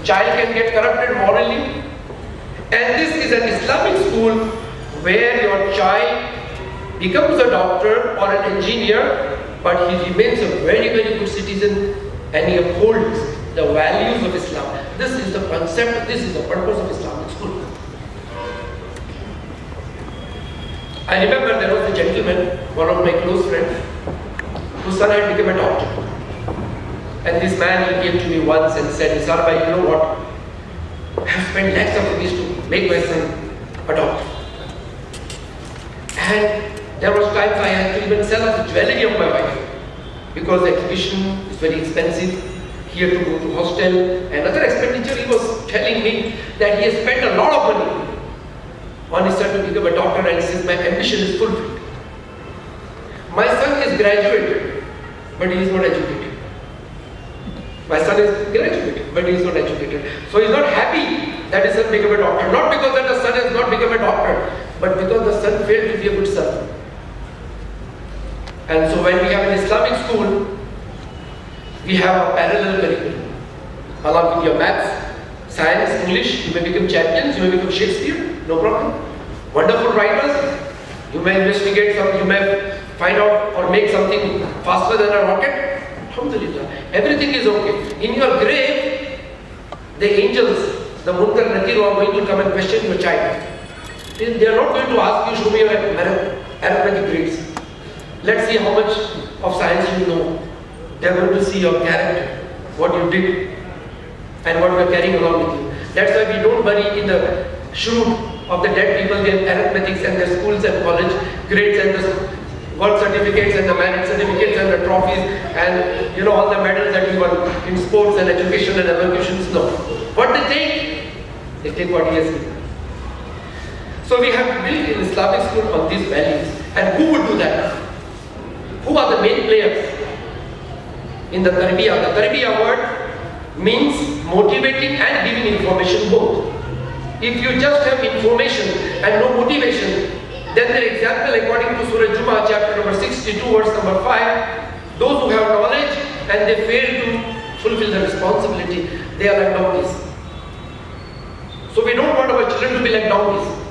child can get corrupted morally. And this is an Islamic school where your child becomes a doctor or an engineer, but he remains a very, very good citizen and he upholds the values of Islam. This is the concept, this is the purpose of Islamic school. I remember there was a gentleman, one of my close friends, whose son had become a doctor. And this man, he came to me once and said, Nisaar bhai, you know what? I have spent lakhs of rupees to make my son a doctor. And there was times I had to even sell off the jewelry of my wife because the exhibition is very expensive. He had to go to hostel and other expenditure. He was telling me that he has spent a lot of money on his son to become a doctor, and he says, my ambition is fulfilled. My son is graduated, but he is not educated. My son is graduated, but he is not educated. So he is not happy that his son became a doctor. Not because that the son has not become a doctor, but because the son failed to be a good son. And so when we have an Islamic school, we have a parallel curriculum. Along with your maths, science, English, you may become champions, you may become Shakespeare, no problem. Wonderful writers, you may investigate some, you may find out or make something faster than a rocket. Alhamdulillah, everything is okay. In your grave, the angels, the Munkar Nakir, are going to come and question your child. They are not going to ask you, show me your arithmetic grades. Let's see how much of science you know. They are going to see your character, what you did, and what you are carrying along with you. That's why we don't bury in the chute of the dead people their arithmetics and their schools and college grades and the work certificates and the merit certificates and the trophies and all the medals that you won in sports and education and elocutions. No. What they take? They take what he has given. So we have built an Islamic school on these values. And who would do that? Who are the main players in the tarbiyah? The tarbiyah word means motivating and giving information both. If you just have information and no motivation, then the example according to Surah Jummah chapter number 62 verse number 5, those who have knowledge and they fail to fulfill the responsibility, they are like donkeys. So we don't want our children to be like donkeys.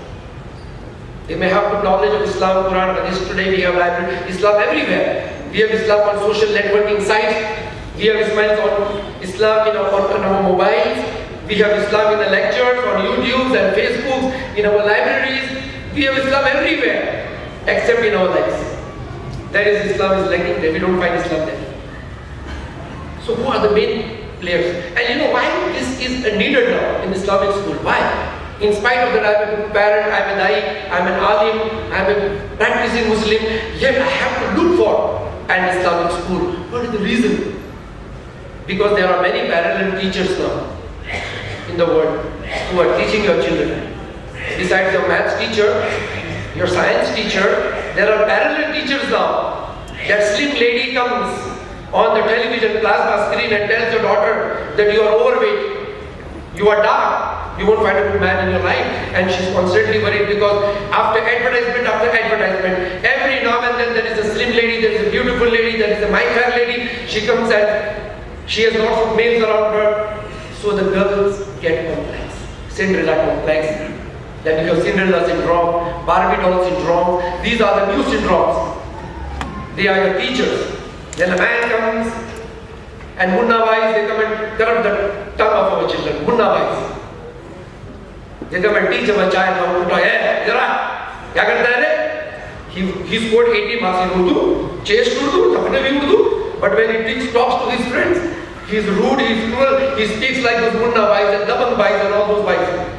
They may have good knowledge of Islam, Quran, Hadith. Today we have Islam everywhere. We have Islam on social networking sites. We have Islam on our mobiles. We have Islam in the lectures, on YouTubes and Facebooks, in our libraries. We have Islam everywhere, except in our lives. That is, Islam is lacking there. We don't find Islam there. So who are the main players? And you know why this is needed now in Islamic school? Why? In spite of that, I'm a good parent, I'm an Da'i, I'm an Alim, I'm a practicing Muslim, yet I have to look for an Islamic school. What is the reason? Because there are many parallel teachers now in the world who are teaching your children. Besides your maths teacher, your science teacher, there are parallel teachers now. That slim lady comes on the television plasma screen and tells your daughter that you are overweight, you are dark, you won't find a good man in your life, and she's constantly worried because after advertisement, every now and then there is a slim lady, there is a beautiful lady, there is a my fair lady, she comes and she has lots of males around her. So the girls get complex, Cinderella complex, then you have Cinderella syndrome, Barbie doll syndrome. These are the new syndromes. They are your teachers. Then a man comes and munna-wise, they come and corrupt the tongue of our children, munna-wise. They come and teach our child how to talk. Hey, Zara, kya karta hai re? He scored 80 marks in Urdu, chased Urdu, tapne bhi Urdu, but when he talks to his friends, he is rude, he is cruel, he speaks like those munna-wise and dabang-wise and all those wise.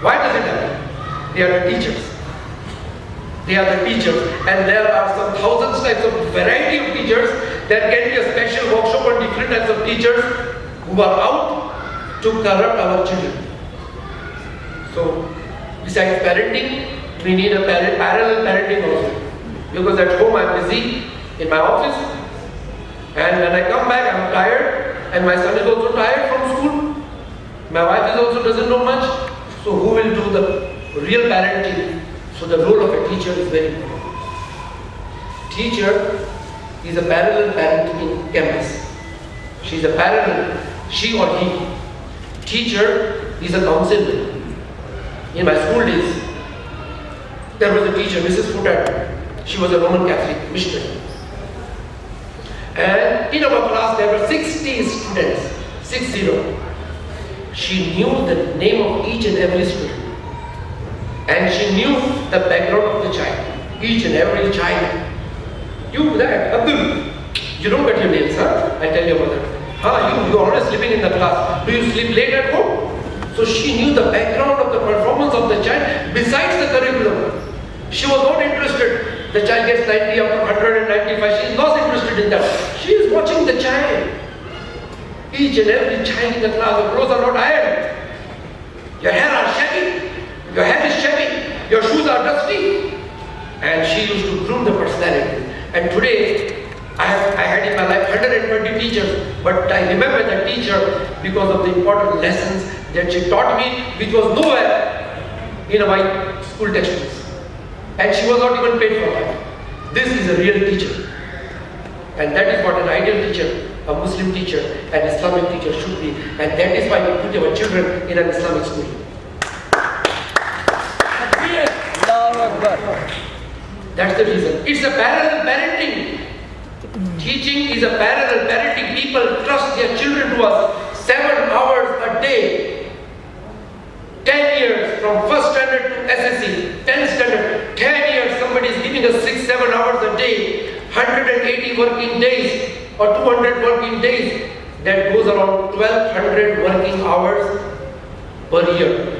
Why does it happen? They are the teachers. They are the teachers, and there are some thousands types of variety of teachers. There can be a special workshop on different types of teachers who are out to corrupt our children. So, besides parenting, we need a parallel parenting also. Because at home I am busy in my office, and when I come back I am tired, and my son is also tired from school. My wife is also doesn't know much. So who will do the real parenting? So the role of a teacher is very important. Teacher is a parallel parent in campus. She is a parallel, she or he. teacher is a councilman. In my school days, there was a teacher, Mrs. Futat. She was a Roman Catholic missionary. And in our class there were 60 students, 60. She knew the name of each and every student. And she knew the background of the child, each and every child. You that, Abdul, you don't cut your nails, huh? I tell your mother. You are always sleeping in the class. Do you sleep late at home? So she knew the background of the performance of the child besides the curriculum. She was not interested. The child gets 90 out of 195. She is not interested in that. She is watching the child. Each and every child in the class, the clothes are not ironed. Your hair are shabby. Your hair is shabby. Your shoes are dusty. And she used to groom the personality. And today, I had in my life 120 teachers, but I remember that teacher because of the important lessons that she taught me, which was nowhere in my school textbooks. And she was not even paid for that. This is a real teacher. And that is what an ideal teacher, a Muslim teacher, an Islamic teacher should be. And that is why we put our children in an Islamic school. That's the reason. It's a parallel parenting. Teaching is a parallel parenting. People trust their children to us 7 hours a day. 10 years from first standard to SSC, 10th standard, 10 years somebody is giving us 6-7 hours a day, 180 working days or 200 working days. That goes around 1200 working hours per year.